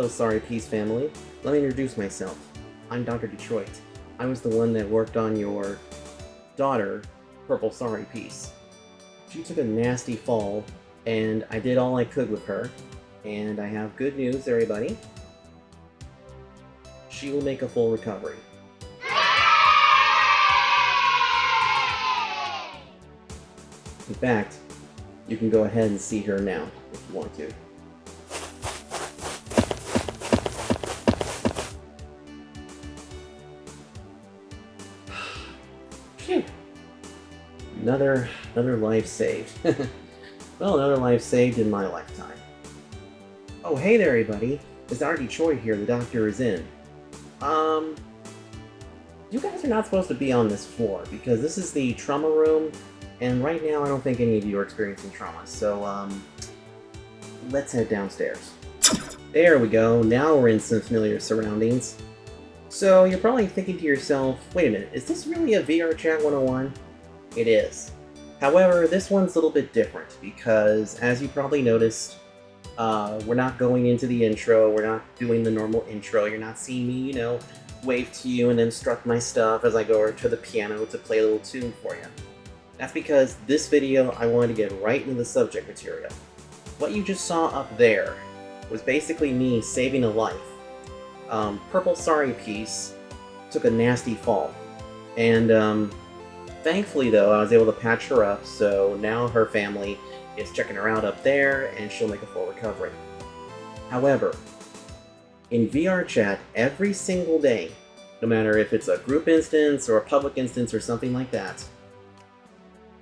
Hello, Sorry Peace family. Let me introduce myself. I'm Dr. Detroit. I was the one that worked on your daughter, Purple Sorry Peace. She took a nasty fall, and I did all I could with her. And I have good news, everybody. She will make a full recovery. In fact, you can go ahead and see her now, if you want to. Phew. Another life saved. Well, another life saved in my lifetime. Oh, hey there, everybody. It's Dr. Detroit here. The doctor is in. You guys are not supposed to be on this floor because this is the trauma room, and right now I don't think any of you are experiencing trauma. So, let's head downstairs. There we go. Now we're in some familiar surroundings. So you're probably thinking to yourself, wait a minute, is this really a VRchat 101? It is. However, this one's a little bit different because, as you probably noticed, we're not going into the intro, we're not doing the normal intro, you're not seeing me, wave to you and instruct my stuff as I go over to the piano to play a little tune for you. That's because this video, I wanted to get right into the subject material. What you just saw up there was basically me saving a life. Purple Sorry Peace took a nasty fall, and thankfully though, I was able to patch her up, so now her family is checking her out up there, and she'll make a full recovery. However, in VRchat, every single day, no matter if it's a group instance or a public instance or something like that,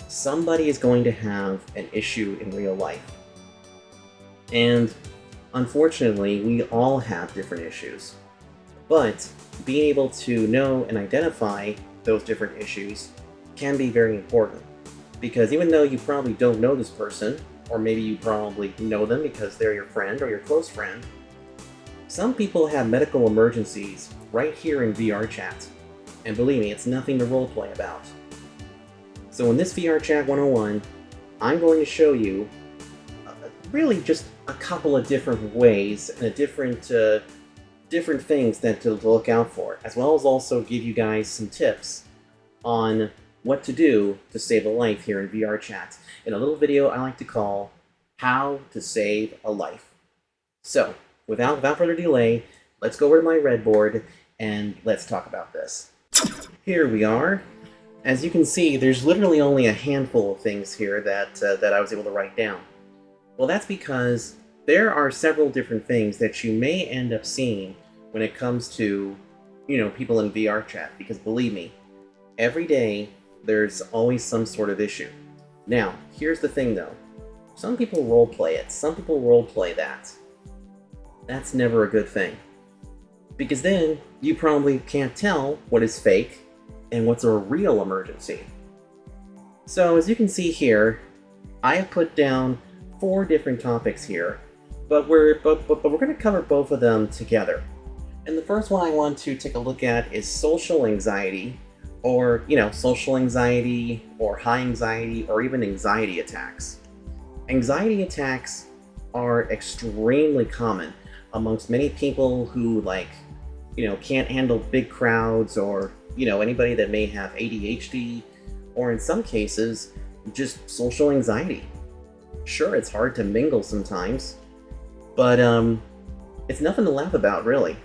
somebody is going to have an issue in real life. And unfortunately, we all have different issues. But being able to know and identify those different issues can be very important. Because even though you probably don't know this person, or maybe you probably know them because they're your friend or your close friend, some people have medical emergencies right here in VRchat. And believe me, it's nothing to roleplay about. So in this VRchat 101, I'm going to show you really just a couple of different ways and different things that to look out for, as well as also give you guys some tips on what to do to save a life here in VRchat, in a little video I like to call How to Save a Life. So, without further delay, let's go over to my red board and let's talk about this. Here we are. As you can see, there's literally only a handful of things here that I was able to write down. Well, that's because there are several different things that you may end up seeing when it comes to, people in VRchat, because believe me, every day there's always some sort of issue. Now, here's the thing though. Some people roleplay it, some people roleplay that. That's never a good thing. Because then you probably can't tell what is fake and what's a real emergency. So as you can see here, I have put down 4 different topics here, but we're going to cover both of them together. And the first one I want to take a look at is social anxiety, or social anxiety, or high anxiety, or even anxiety attacks. Anxiety attacks are extremely common amongst many people who can't handle big crowds, or anybody that may have ADHD, or in some cases just social anxiety. Sure, it's hard to mingle sometimes, but it's nothing to laugh about, really.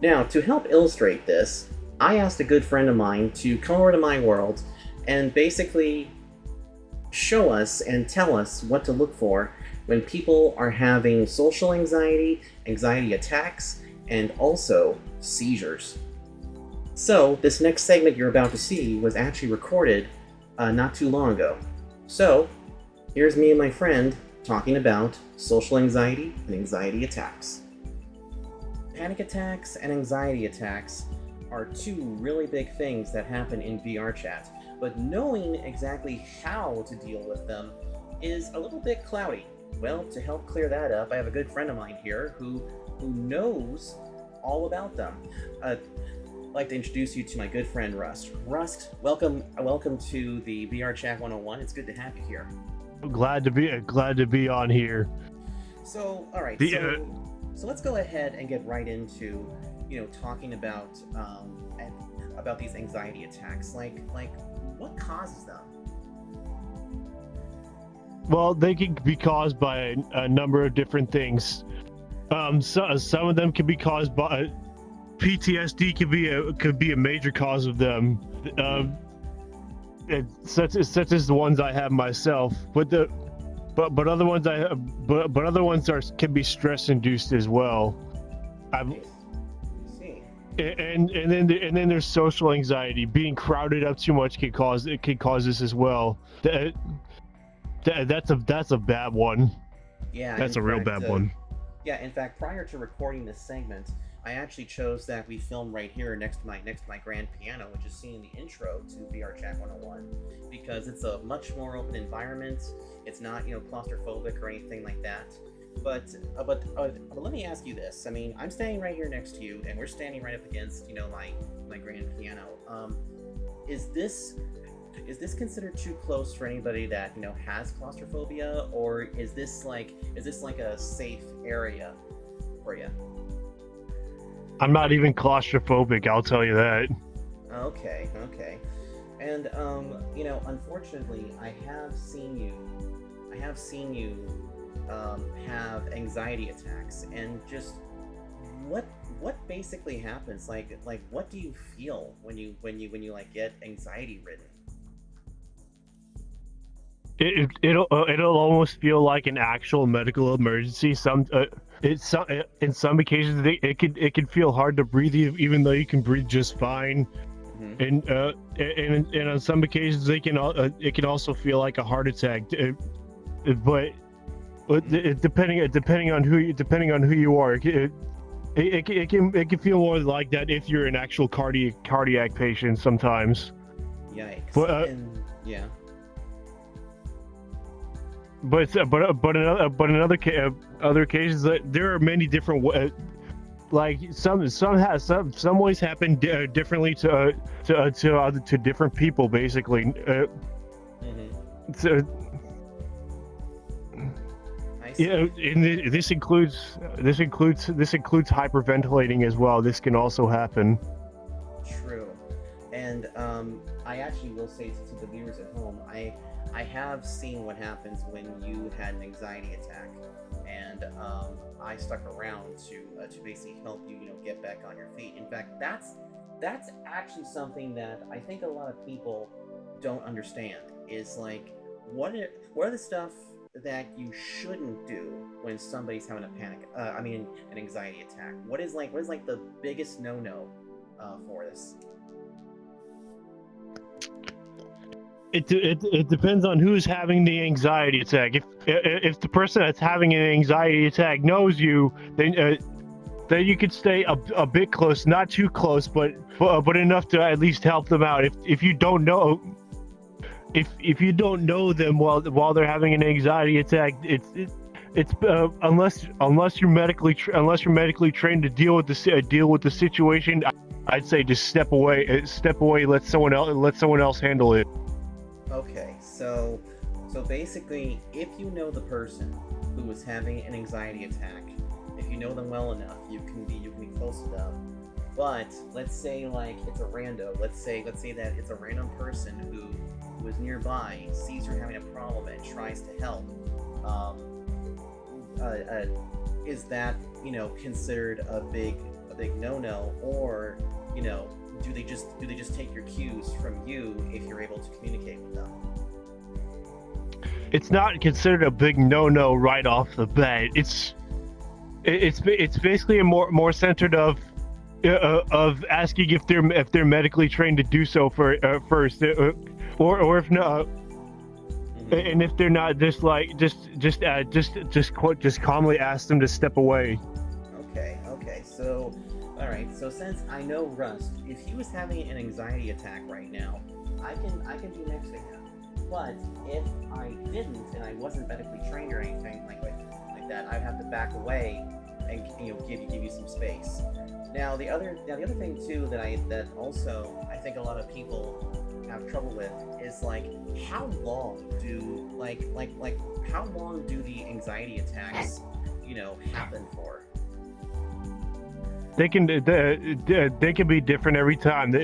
Now, to help illustrate this, I asked a good friend of mine to come over to my world and basically show us and tell us what to look for when people are having social anxiety, anxiety attacks, and also seizures. So, this next segment you're about to see was actually recorded not too long ago. So, here's me and my friend talking about social anxiety and anxiety attacks. Panic attacks and anxiety attacks are 2 really big things that happen in VRchat, but knowing exactly how to deal with them is a little bit cloudy. Well, to help clear that up, I have a good friend of mine here who knows all about them. I'd like to introduce you to my good friend Rust. Rust, welcome to the VRchat 101. It's good to have you here. Glad to be on here. So, all right. So let's go ahead and get right into, talking about these anxiety attacks. Like what causes them? Well, they can be caused by a number of different things. Some of them can be caused by PTSD. Could be a major cause of them. Such as the ones I have myself. But other ones can be stress induced as well. I see. And then there's social anxiety. Being crowded up too much can cause this as well. That's a bad one. Yeah, That's a real bad one. Yeah, in fact, prior to recording this segment, I actually chose that we film right here next to my grand piano, which is seen in the intro to VRchat 101, because it's a much more open environment. It's not claustrophobic or anything like that. But let me ask you this. I mean, I'm standing right here next to you, and we're standing right up against my grand piano. Is this considered too close for anybody that has claustrophobia, or is this like a safe area for you? I'm not even claustrophobic, I'll tell you that. Okay. And unfortunately, I have seen you have anxiety attacks, and just what basically happens? Like what do you feel when you like get anxiety ridden? It'll almost feel like an actual medical emergency. In some occasions it can feel hard to breathe even though you can breathe just fine. And on some occasions it can also feel like a heart attack. But depending on who you are, it can feel more like that if you're an actual cardiac patient sometimes. Yikes. But yeah. But in other occasions, there are many different like some ways happen differently to different people, basically. So, yeah, and this includes hyperventilating as well. This can also happen. True. And I actually will say to the viewers at home, I have seen what happens when you had an anxiety attack, and I stuck around to basically help you, get back on your feet. In fact, that's actually something that I think a lot of people don't understand. Is like, what are the stuff that you shouldn't do when somebody's having an anxiety attack? What is the biggest no-no for this? It depends on who's having the anxiety attack. If the person that's having an anxiety attack knows you, then you could stay a bit close, not too close, but enough to at least help them out. If you don't know them while they're having an anxiety attack, it's unless you're medically trained to deal with the situation, I'd say just step away. Let someone else handle it. Okay, so basically, if you know the person who is having an anxiety attack, if you know them well enough, you can be close to them. But let's say like it's a rando. Let's say that it's a random person who is nearby, sees you're having a problem, and tries to help. Is that considered a big no-no, or do they just take your cues from you if you're able to communicate with them? It's not considered a big no-no right off the bat. It's basically a more centered of asking if they're medically trained to do so first, or if not, and if they're not, just calmly ask them to step away. Okay. So, all right. So since I know Rust, if he was having an anxiety attack right now, I can be next to him. But if I didn't, and I wasn't medically trained or anything like that, I'd have to back away and give you some space. Now the other thing too that also I think a lot of people have trouble with is like how long do how long do the anxiety attacks happen for? they can be different every time.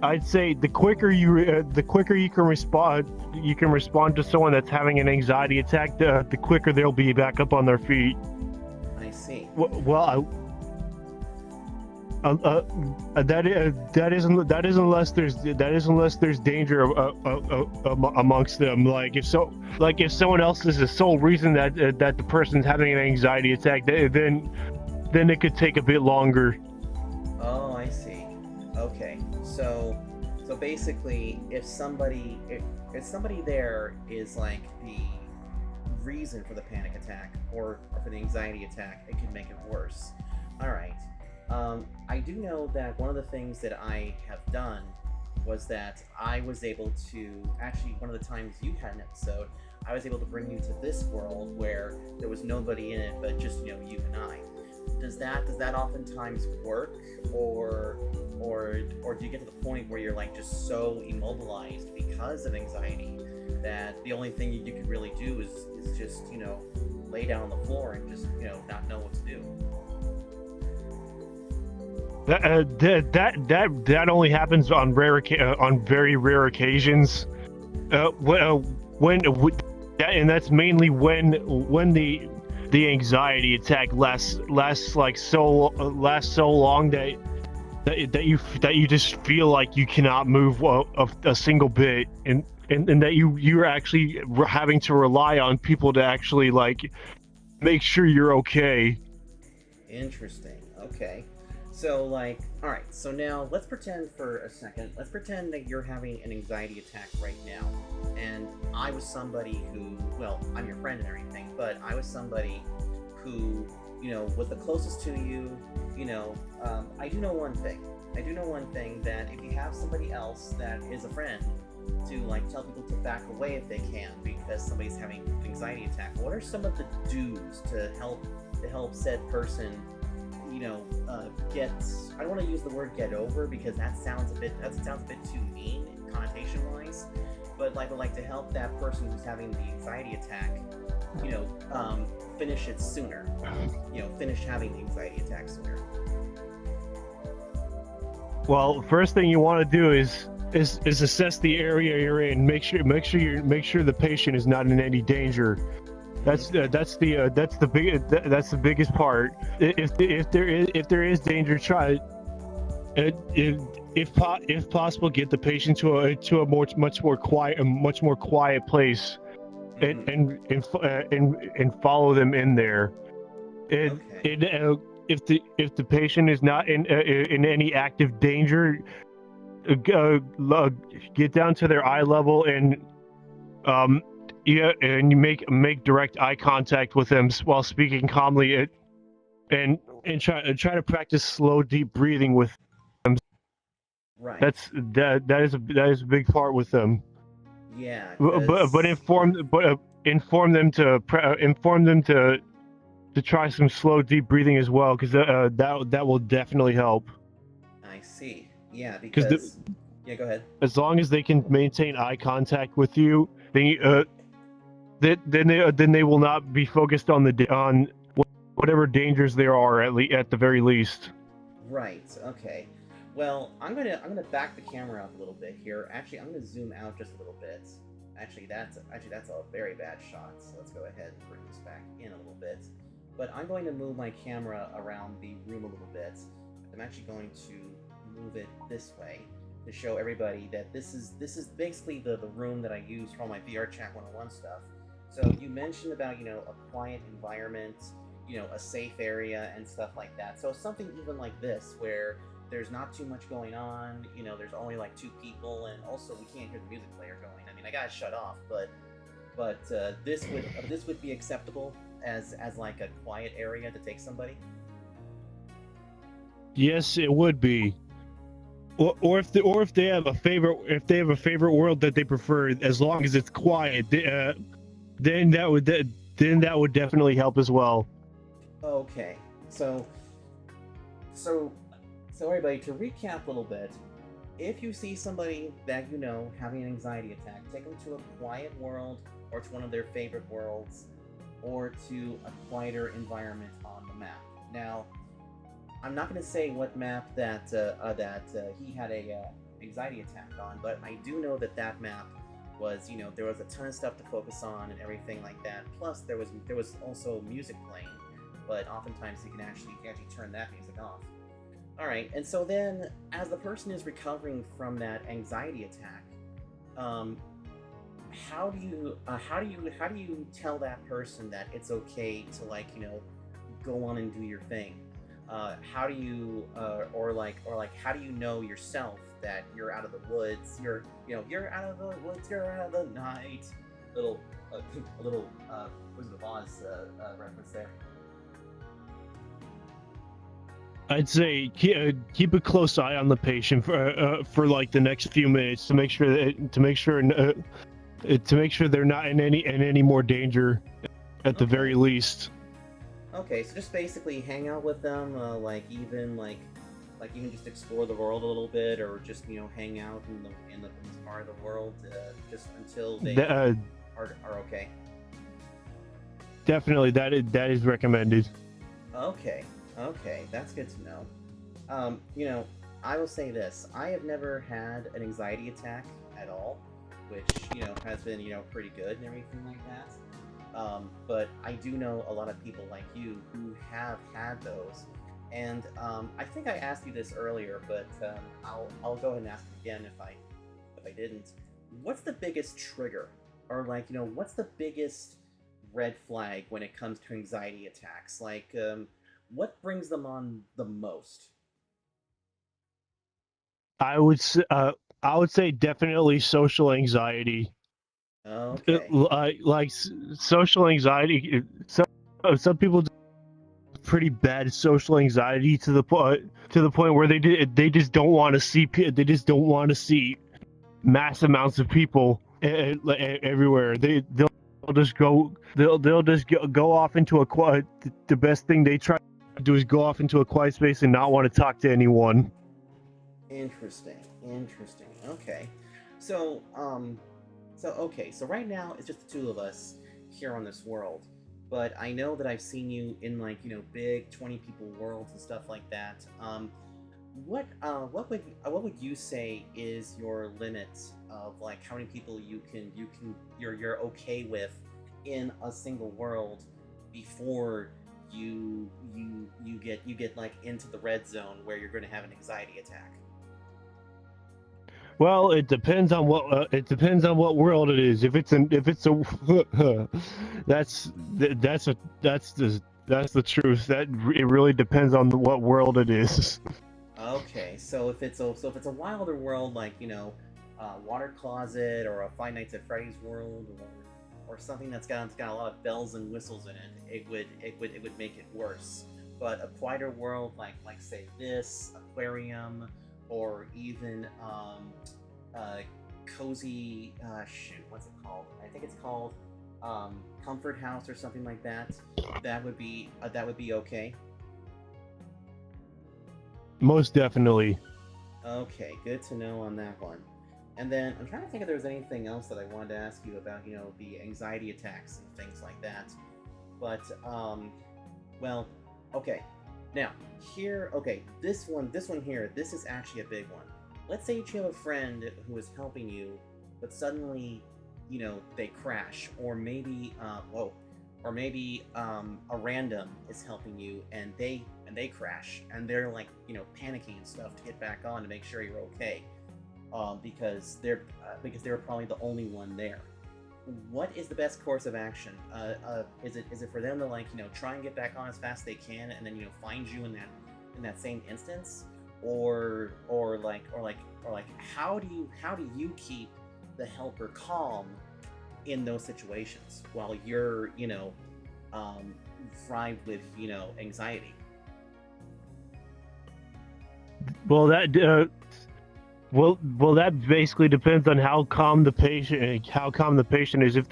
I'd say the quicker you can respond to someone that's having an anxiety attack, the quicker they'll be back up on their feet. I see. Well, that is unless there's danger amongst them. Like if someone else is the sole reason that the person's having an anxiety attack, then it could take a bit longer. Oh, I see. Okay. So basically, if somebody there is like the reason for the panic attack or for the anxiety attack, it could make it worse. All right. I do know that one of the things that I have done was that I was able to actually, one of the times you had an episode, I was able to bring you to this world where there was nobody in it but just you and I. Does that oftentimes work, or do you get to the point where you're like just so immobilized because of anxiety that the only thing you can really do is just lay down on the floor and just not know what to do? That only happens on very rare occasions. And that's mainly when the anxiety attack lasts so long that you just feel like you cannot move a single bit, and that you're actually having to rely on people to actually like make sure you're okay. Interesting. Okay. So, like, all right. So now let's pretend for a second. Let's pretend that you're having an anxiety attack right now, and I was somebody who, well, I'm your friend and everything, but I was somebody who, was the closest to you. I do know one thing. That if you have somebody else that is a friend, to like tell people to back away if they can because somebody's having an anxiety attack. What are some of the do's to help said person? Get, I don't want to use the word get over because that sounds a bit too mean connotation wise, but like to help that person who's having the anxiety attack, finish it sooner, finish having the anxiety attack sooner. Well, first thing you want to do is assess the area you're in. Make sure the patient is not in any danger. That's the biggest part. If there is danger, try if possible get the patient to a much more quiet place, and follow them in there. If the patient is not in any active danger, get down to their eye level and and you make direct eye contact with them while speaking calmly, and try to practice slow, deep breathing with them. Right. That is a big part with them. Yeah. But inform them to try some slow, deep breathing as well, because that will definitely help. I see. Yeah, because yeah, go ahead. As long as they can maintain eye contact with you, then they will not be focused on whatever dangers there are at the very least. Right. Okay. Well, I'm gonna back the camera up a little bit here. Actually, I'm gonna zoom out just a little bit. Actually, that's a very bad shot. So let's go ahead and bring this back in a little bit. But I'm going to move my camera around the room a little bit. I'm actually going to move it this way to show everybody that this is basically the room that I use for all my VRchat 101 stuff. So you mentioned about a quiet environment, a safe area and stuff like that. So something even like this where there's not too much going on, there's only like 2 people, and also we can't hear the music player going. I mean, I gotta shut off, but this would be acceptable as like a quiet area to take somebody. Yes, it would be. Or if they have a favorite world that they prefer, as long as it's quiet, then that would definitely help as well. Okay, so everybody, to recap a little bit, if you see somebody that having an anxiety attack, take them to a quiet world or to one of their favorite worlds or to a quieter environment on the map. Now, I'm not going to say what map that he had a anxiety attack on, but I do know that that map was, there was a ton of stuff to focus on and everything like that. Plus, there was also music playing, but oftentimes you can actually turn that music off. All right, and so then, as the person is recovering from that anxiety attack, how do you tell that person that it's okay to, like, go on and do your thing? How do you how do you know yourself that you're out of the woods? You're out of the woods. You're out of the night. Little a little Wizard of Oz reference there. I'd say keep a close eye on the patient for like the next few minutes to make sure they're not in any more danger at the very least. Okay, so just basically hang out with them, even just explore the world a little bit, or just hang out in this part of the world just until they are okay. Definitely, that is recommended. Okay, that's good to know. I will say this: I have never had an anxiety attack at all, which has been pretty good and everything like that. But I do know a lot of people like you who have had those, and I think I asked you this earlier, but I'll go ahead and ask it again if I didn't. What's the biggest trigger, or what's the biggest red flag when it comes to anxiety attacks? What brings them on the most? I would say definitely social anxiety. Okay. Like social anxiety. Some people pretty bad social anxiety to the point where they just don't want to see mass amounts of people everywhere. They'll just go off into the best thing they try to do is go off into a quiet space and not want to talk to anyone. Interesting. Okay. So so right now it's just the two of us here on this world. But I know that I've seen you in big 20 people worlds and stuff like that. What would you say is your limit of how many people you're okay with in a single world before you get into the red zone where you're going to have an anxiety attack? Well, it depends on what world it is. If it's that's the truth. That it really depends on what world it is. Okay, so if it's a wilder world Water Closet or a Five Nights at Freddy's world or something that's got a lot of bells and whistles in it, it would make it worse. But a quieter world like say this aquarium, or even cozy what's it called? I think it's called Comfort House or something like that. That would be okay. Most definitely. Okay, good to know on that one. And then I'm trying to think if there was anything else that I wanted to ask you about, the anxiety attacks and things like that. But well, okay. Now, here, okay, this one here, this is actually a big one. Let's say you have a friend who is helping you, but suddenly, they crash, or maybe, a random is helping you, and they crash, and they're panicking and stuff to get back on to make sure you're okay, because they're probably the only one there. What is the best course of action? Is it for them to try and get back on as fast as they can, and then find you in that same instance, or how do you keep the helper calm in those situations while you're thrived with anxiety? Well, that basically depends on how calm the patient is. If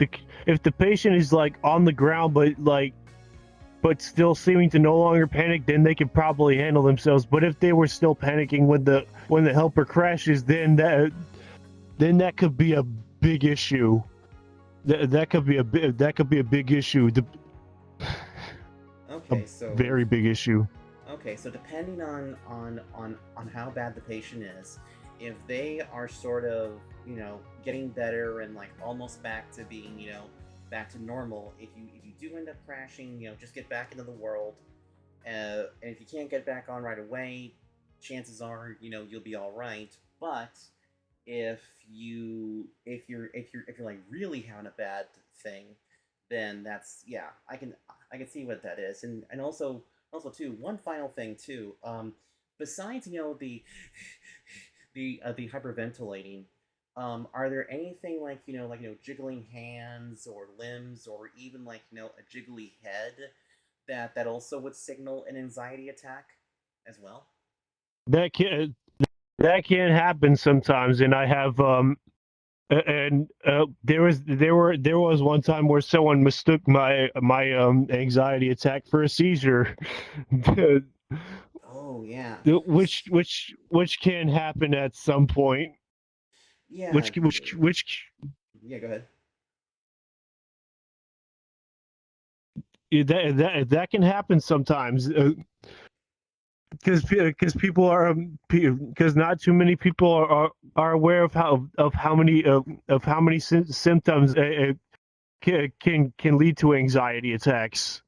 the patient is on the ground but still seeming to no longer panic, then they could probably handle themselves. But if they were still panicking when the helper crashes, then that could be a big issue. That could be a big issue. a Okay, so very big issue. okay, so depending on how bad the patient is, if they are sort of getting better and like almost back to being back to normal, if you do end up crashing, just get back into the world. And if you can't get back on right away, chances are you'll be all right. But if you're like really having a bad thing, then that's yeah, I can see what that is. And also too, one final thing too. Besides the hyperventilating, are there anything like jiggling hands or limbs or even like a jiggly head that also would signal an anxiety attack as well? That can that can happen sometimes, and I have and there was one time where someone mistook my anxiety attack for a seizure, Oh yeah, which can happen at some point. yeah, yeah. Go ahead. That can happen sometimes, because people are because not too many people are aware of how many symptoms can lead to anxiety attacks.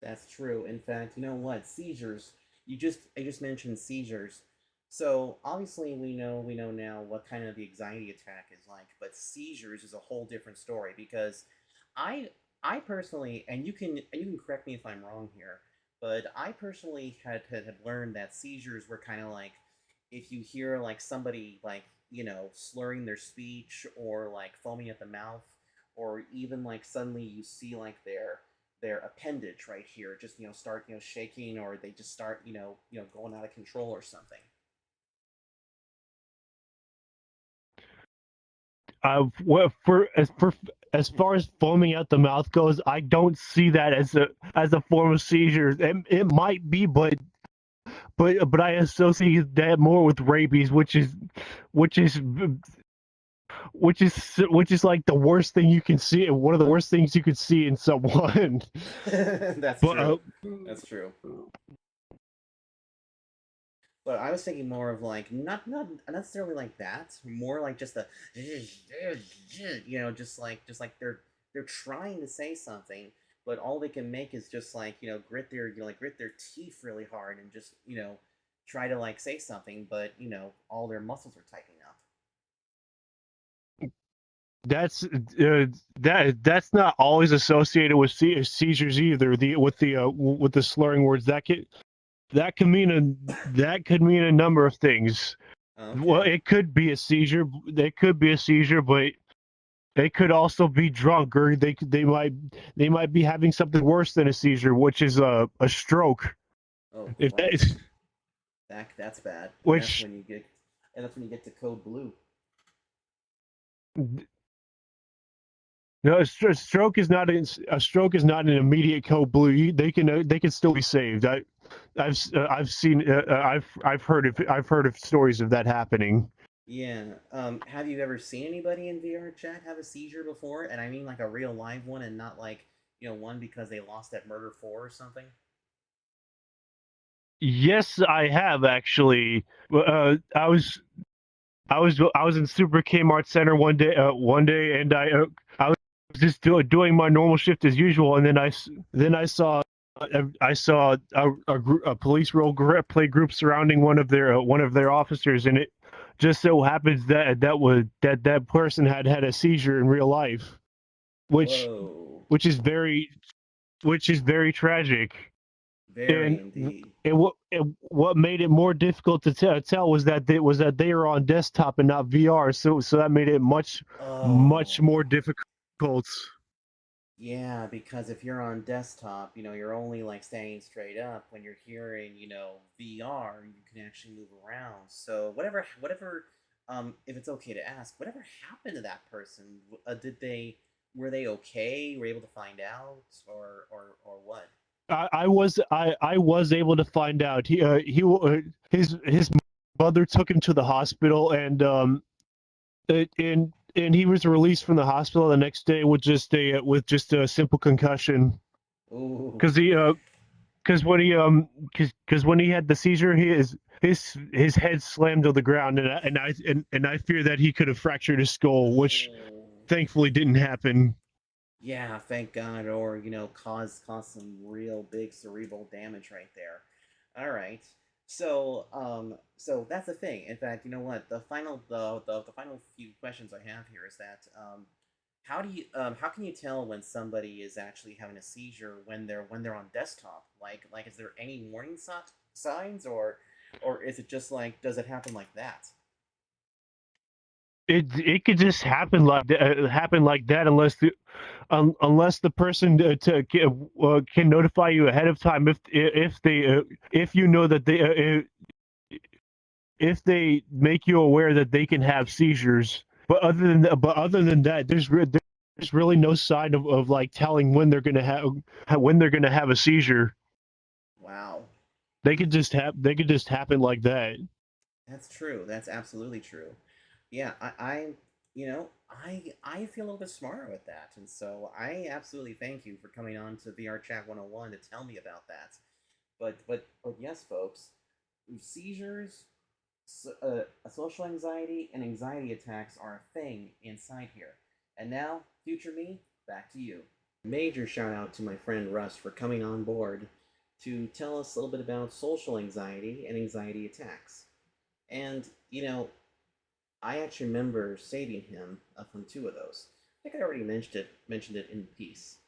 That's true. In fact, you know what? Seizures. I just mentioned seizures. So obviously we know now what kind of the anxiety attack is like, but seizures is a whole different story because I I personally, and you can correct me if I'm wrong here, but I personally had learned that seizures were kind of like if you hear like somebody like slurring their speech or like foaming at the mouth, or even like suddenly you see like their appendage right here just start shaking, or they just start going out of control or something. For as far as foaming out the mouth goes, I don't see that as a form of seizure. It might be, but I associate that more with rabies, which is which is like the worst thing you can see, one of the worst things you could see in someone. That's But true. That's true. But I was thinking more of like not necessarily like that, more like just a just like they're trying to say something, but all they can make is just like grit their teeth really hard and just try to like say something, but all their muscles are tightening up. that's that's not always associated with seizures either. With the slurring words, that can mean that could mean a number of things. Well, Okay. it could be a seizure. It could be a seizure, but they could also be drunk, or they might be having something worse than a seizure, which is a stroke. Oh If that is Christ, that's bad, and that's which when you get and that's when you get to code blue. no, a stroke is not an immediate code blue. They can still be saved. I've seen I've heard of stories of that happening. Yeah. Have you ever seen anybody in VR chat have a seizure before? And I mean like a real live one, and not like one because they lost at Murder 4 or something. Yes, I have actually. I was in Super Kmart Center one day, and I was just doing my normal shift as usual, and then I saw a police play group surrounding one of their officers, and it just so happens that person had a seizure in real life, which Whoa. which is very tragic. Very And indeed. what made it more difficult to tell was that they were on desktop and not VR, so that made it much Oh. more difficult. Yeah, because if you're on desktop, you're only like standing straight up. When you're here in, VR, you can actually move around. So if it's okay to ask, whatever happened to that person? Were they okay? Were you able to find out, or what? I was able to find out. His mother took him to the hospital, and he was released from the hospital the next day with just a simple concussion. Ooh, Because he because when he had the seizure, his head slammed to the ground, and I fear that he could have fractured his skull, which Oh. thankfully didn't happen. Yeah, thank God, or cause some real big cerebral damage right there. All right, so that's the thing. In fact, you know what? The final few questions I have here is that how can you tell when somebody is actually having a seizure when they're on desktop? Like is there any warning signs, or is it just like does it happen like that? It could just happen like that unless the person can notify you ahead of time if you know that if they make you aware that they can have seizures. But other than that, there's really no sign of like telling when they're gonna have a seizure. Wow. They could just happen like that. That's true. That's absolutely true. Yeah, I feel a little bit smarter with that, and so I absolutely thank you for coming on to VRchat 101 to tell me about that. But yes, folks, seizures, social anxiety, and anxiety attacks are a thing inside here. And now, future me, back to you. Major shout out to my friend Russ for coming on board to tell us a little bit about social anxiety and anxiety attacks. And, I actually remember saving him from two of those. I think I already mentioned it in the piece.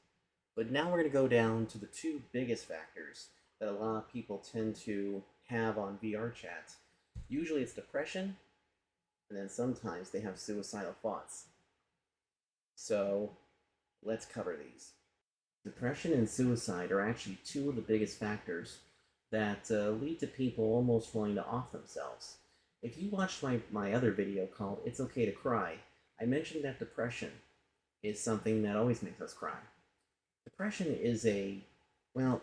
But now we're going to go down to the two biggest factors that a lot of people tend to have on VRchat. Usually it's depression, and then sometimes they have suicidal thoughts. So let's cover these. Depression and suicide are actually two of the biggest factors that lead to people almost wanting to off themselves. If you watched my other video called It's Okay to Cry, I mentioned that depression is something that always makes us cry. Depression is well,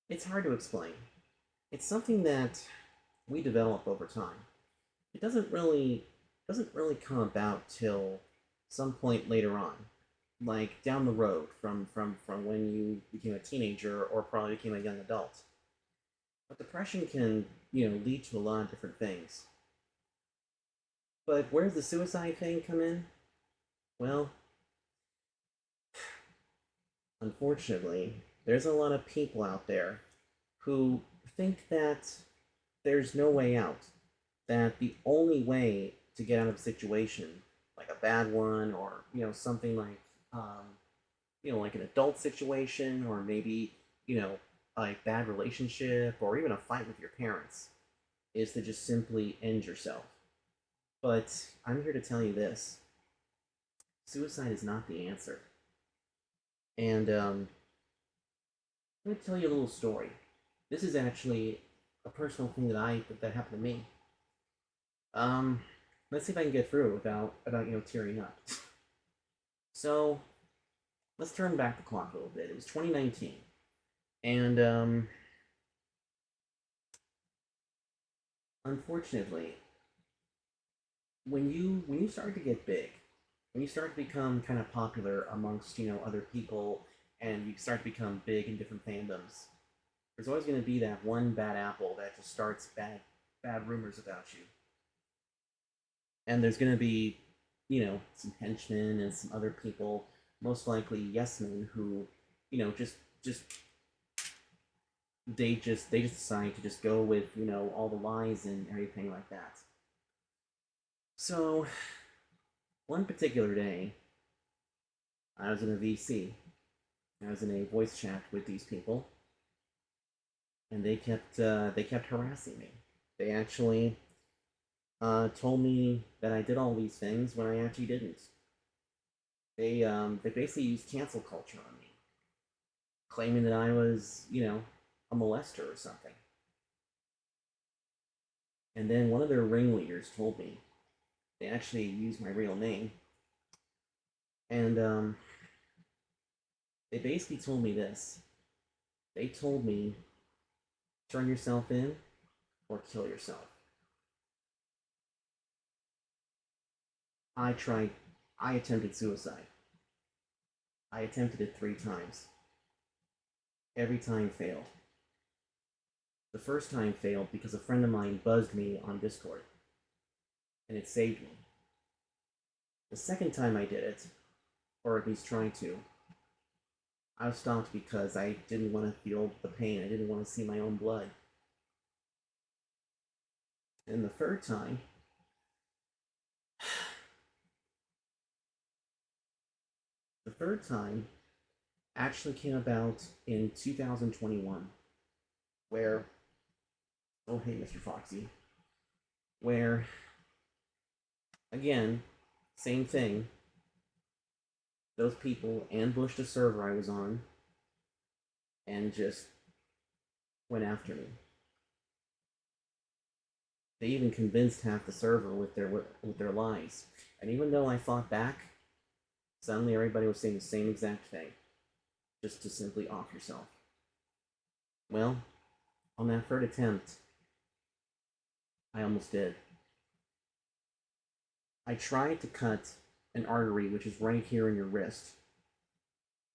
it's hard to explain. It's something that we develop over time. It doesn't really come about till some point later on, like down the road from when you became a teenager or probably became a young adult. But depression can, lead to a lot of different things. But where does the suicide thing come in? Well, unfortunately, there's a lot of people out there who think that there's no way out. That the only way to get out of a situation, like a bad one, or something like an adult situation, or maybe a bad relationship, or even a fight with your parents, is to just simply end yourself. But I'm here to tell you this: suicide is not the answer. And I'm going to tell you a little story. This is actually a personal thing that happened to me. Um, let's see if I can get through without tearing up. So let's turn back the clock a little bit. It was 2019, and unfortunately, when you start to get big, when you start to become kind of popular amongst other people, and you start to become big in different fandoms, there's always going to be that one bad apple that just starts bad rumors about you, and there's going to be some henchmen and some other people, most likely yes men, who just they just decide to just go with all the lies and everything like that. So one particular day, I was in a VC. I was in a voice chat with these people, and they kept harassing me. They actually told me that I did all these things when I actually didn't. They basically used cancel culture on me, claiming that I was a molester or something. And then one of their ringleaders told me they actually used my real name, and they basically told me this. They told me, turn yourself in or kill yourself. I tried. I attempted suicide. I attempted it 3 times. Every time failed. The first time failed because a friend of mine buzzed me on Discord, and it saved me. The second time I did it, or at least trying to, I was stopped because I didn't want to feel the pain. I didn't want to see my own blood. And the third time, the third time actually came about in 2021, where, oh hey, Mr. Foxy, where, again, same thing, those people ambushed a server I was on and just went after me. They even convinced half the server with their lies. And even though I fought back, suddenly everybody was saying the same exact thing, just to simply off yourself. Well, on that third attempt, I almost did. I tried to cut an artery which is right here in your wrist.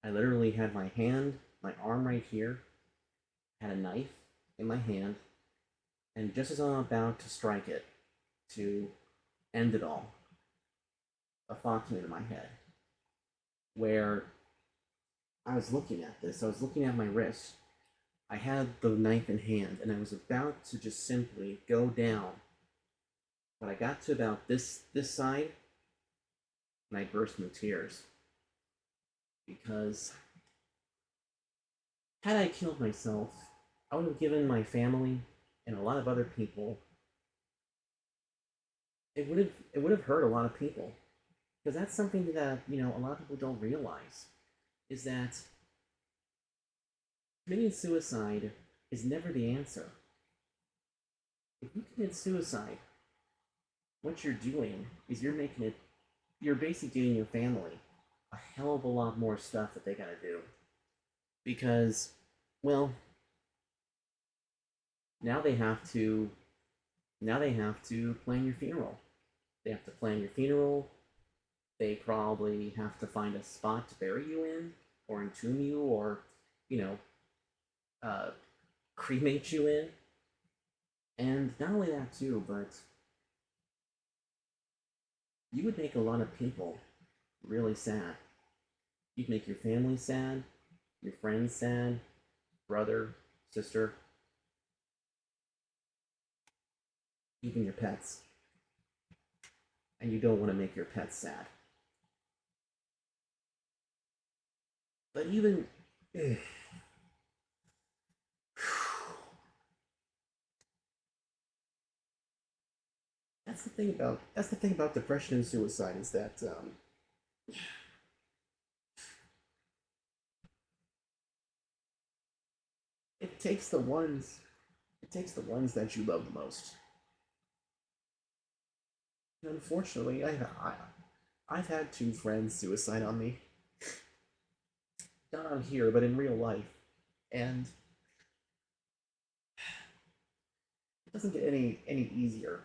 I literally had my hand, my arm right here, had a knife in my hand, and just as I'm about to strike it, to end it all, a thought came into my head where I was looking at this. I was looking at my wrist. I had the knife in hand, and I was about to just simply go down. But I got to about this side, and I burst into tears because had I killed myself, I would have given my family and a lot of other people. It would have hurt a lot of people because that's something that a lot of people don't realize is that committing suicide is never the answer. If you commit suicide, what you're doing is you're basically doing your family a hell of a lot more stuff that they gotta do. Because, well, now they have to now they have to plan your funeral. They have to plan your funeral. They probably have to find a spot to bury you in, or entomb you, or, you know, uh, cremate you in. And not only that too, but you would make a lot of people really sad. You'd make your family sad, your friends sad, brother, sister, even your pets. And you don't want to make your pets sad. But even that's the thing about depression and suicide is that it takes the ones it takes the ones that you love the most. And unfortunately, I've had two friends suicide on me, not on here, but in real life, and it doesn't get any easier.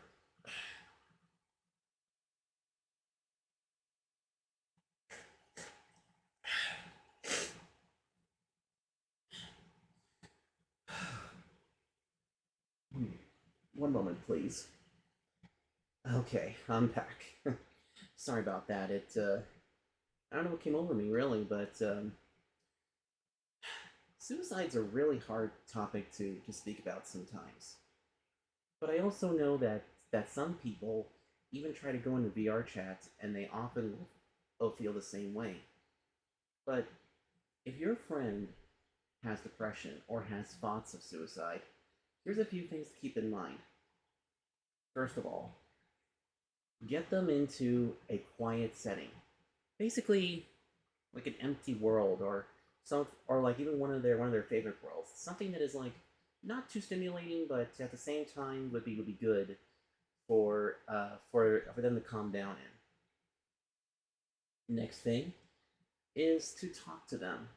One moment, please. Okay, I'm back. Sorry about that. I don't know what came over me really, but suicide's a really hard topic to speak about sometimes. But I also know that some people even try to go into VRchat and they often will feel the same way. But if your friend has depression or has thoughts of suicide, here's a few things to keep in mind. First of all, get them into a quiet setting. Basically, like an empty world or like even one of their favorite worlds. Something that is like not too stimulating, but at the same time would be good for them to calm down in. Next thing is to talk to them.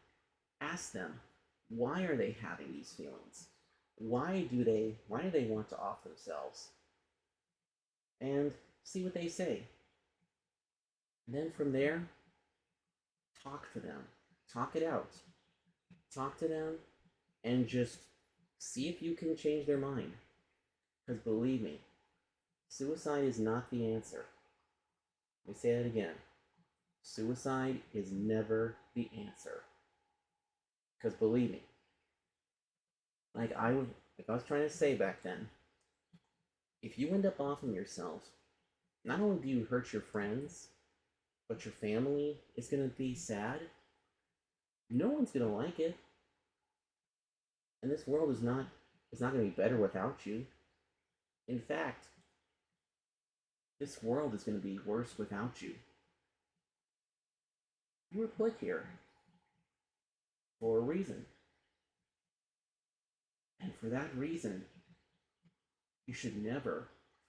Ask them, why are they having these feelings? Why do they want to off themselves? And see what they say. And then from there, talk to them. Talk it out. Talk to them and just see if you can change their mind. Because believe me, suicide is not the answer. Let me say that again. Suicide is never the answer. Because believe me, like I was trying to say back then, if you end up offing yourself, not only do you hurt your friends, but your family is gonna be sad. No one's gonna like it, and this world is not gonna be better without you. In fact, this world is gonna be worse without you. You were put here for a reason, and for that reason, you should never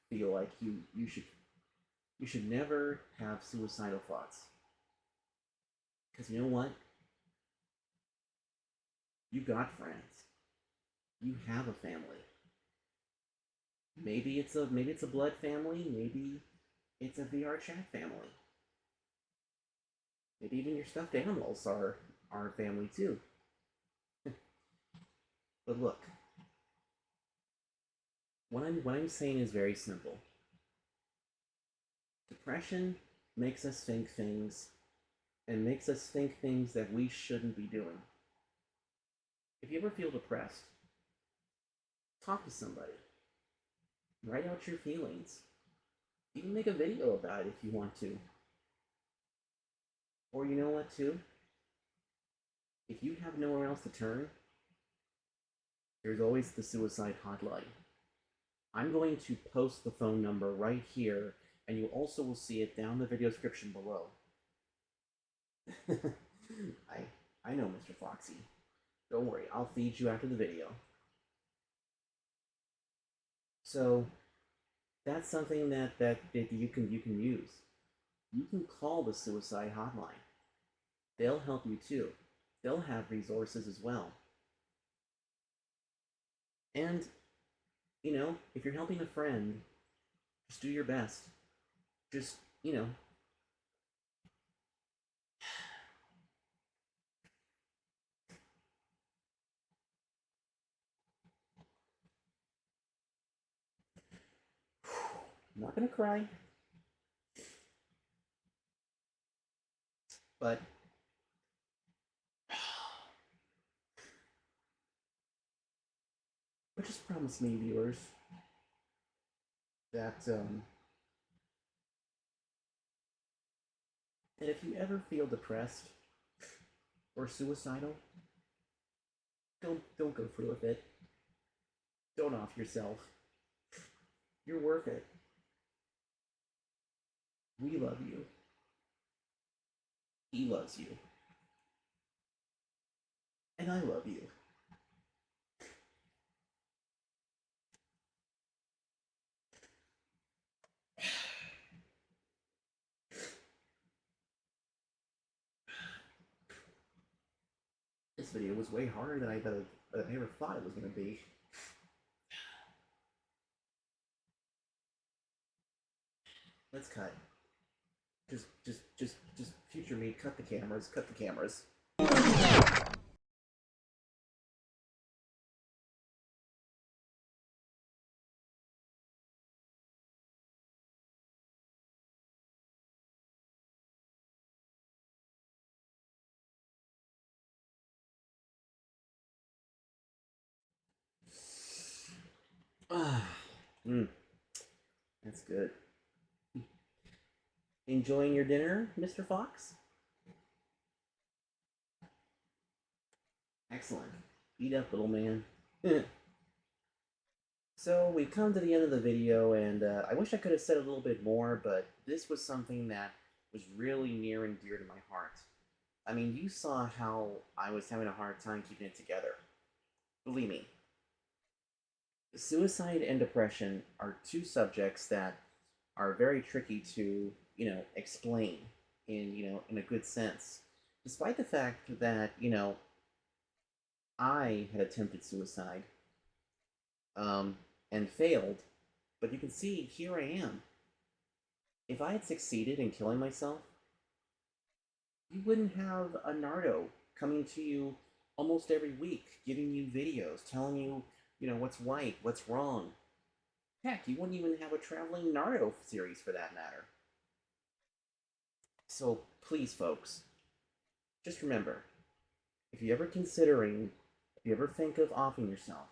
feel like you should never have suicidal thoughts. Because you know what? You got friends. You have a family. Maybe it's a blood family. Maybe it's a VRchat family. Maybe even your stuffed animals are a family too. But look, what I'm saying is very simple. Depression makes us think things and makes us think things that we shouldn't be doing. If you ever feel depressed, talk to somebody. Write out your feelings. Even make a video about it if you want to. Or you know what, too? If you have nowhere else to turn, there's always the suicide hotline. I'm going to post the phone number right here, and you also will see it down the video description below. I know, Mr. Foxy. Don't worry, I'll feed you after the video. So that's something that you can use. You can call the suicide hotline. They'll help you too. They'll have resources as well. And if you're helping a friend, just do your best. Just, I'm not gonna cry, but just promise me, viewers, that if you ever feel depressed or suicidal, don't go through with it. Don't off yourself. You're worth it. We love you. He loves you. And I love you. This video was way harder than I ever thought it was going to be. Let's cut. Just future me, cut the cameras, cut the cameras. That's good. Enjoying your dinner, Mr. Fox? Excellent. Eat up, little man. So we've come to the end of the video, and I wish I could have said a little bit more, but this was something that was really near and dear to my heart. I mean, you saw how I was having a hard time keeping it together. Believe me, suicide and depression are two subjects that are very tricky to, explain in a good sense. Despite the fact that, I had attempted suicide, and failed, but you can see, here I am. If I had succeeded in killing myself, you wouldn't have a Nardo coming to you almost every week, giving you videos, telling you, what's right, what's wrong. Heck, you wouldn't even have a traveling Naruto series for that matter. So please, folks, just remember, if you ever think of offing yourself,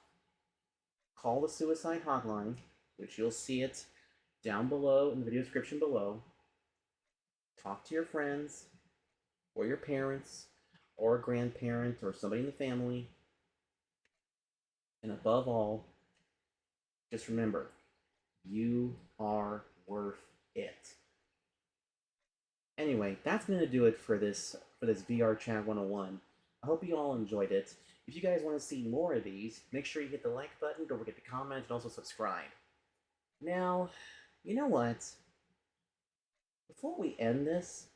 call the suicide hotline, which you'll see it down below in the video description below. Talk to your friends, or your parents, or a grandparent, or somebody in the family. And above all, just remember, you are worth it. Anyway, that's going to do it for this VRchat 101. I hope you all enjoyed it. If you guys want to see more of these, make sure you hit the like button, don't forget to comment, and also subscribe. Now, you know what? Before we end this,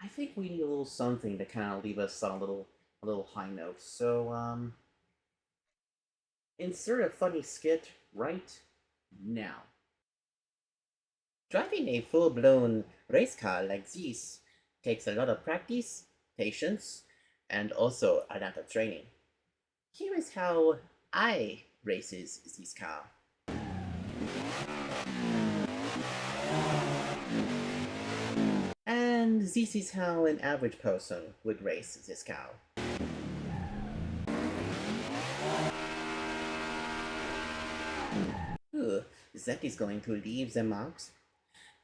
I think we need a little something to kind of leave us on a little high note. So, insert a funny skit right now. Driving a full-blown race car like this takes a lot of practice, patience, and also a lot of training. Here is how I races this car. And this is how an average person would race this cow. Ooh, that is going to leave the marks.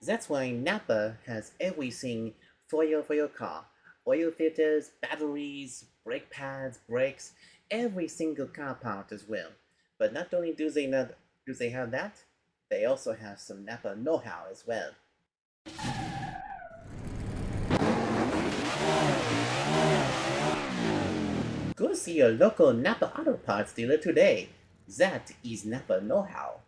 That's why Napa has everything for your car. Oil filters, batteries, brake pads, brakes, every single car part as well. But not only do they have that, they also have some Napa know-how as well. Go see your local Napa Auto Parts dealer today. That is Napa know-how.